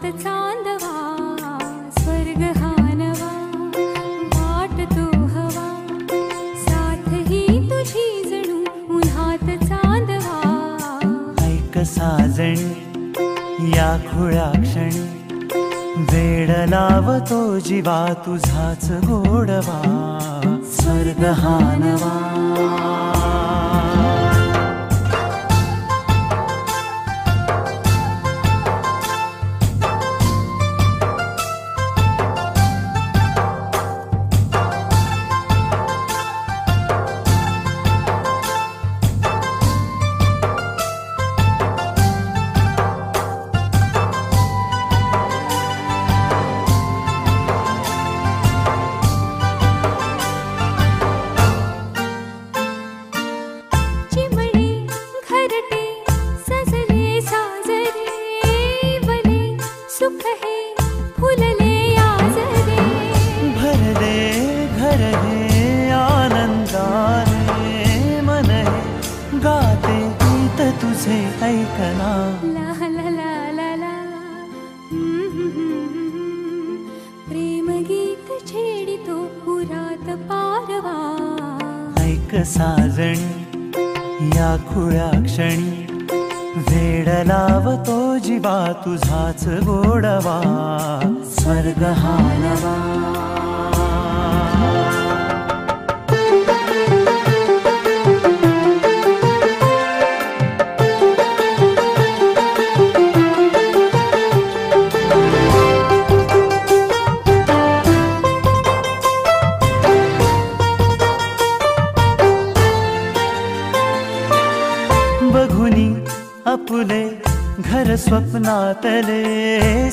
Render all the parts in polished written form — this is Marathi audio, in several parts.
उन्हात चांदवा स्वर्ग हा नवा वाट तो हवा साथ ही तुझी जणू उन्हात चांदवा ऐक साजणी या खुळ्या क्षणी वेड लावतो जीवा तुझाच गोडवा स्वर्ग हा नवा सुख है फुलले आजरे भरले घर हे आनंदाने मन हे गाते गीत तुझे ऐकना ला ला ला ला ला प्रेम गीत छेडितो पुरात पारवा ऐक साजणी या खुळ्या क्षणी वेड लावतो जीवा तुझाच गोडवा स्वर्ग हा नवा बघुनी आपुले घर स्वप्नातले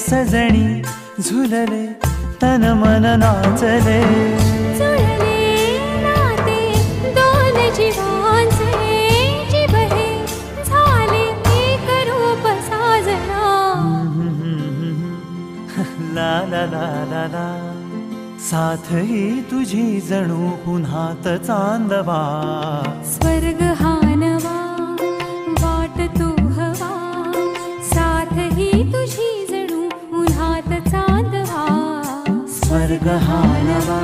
सजणी झुलले तन मन नाचले जुळले नाते दोन जीवांचे जीव हे झाले एक रूप साजना ला ला ला ला ला साथ ही तुझी जणू उन्हात चांदवा स्वर्ग हा नवा वाट तो हवा साथ ही तुझी जणू उन्हात चांदवा स्वर्ग हा नवा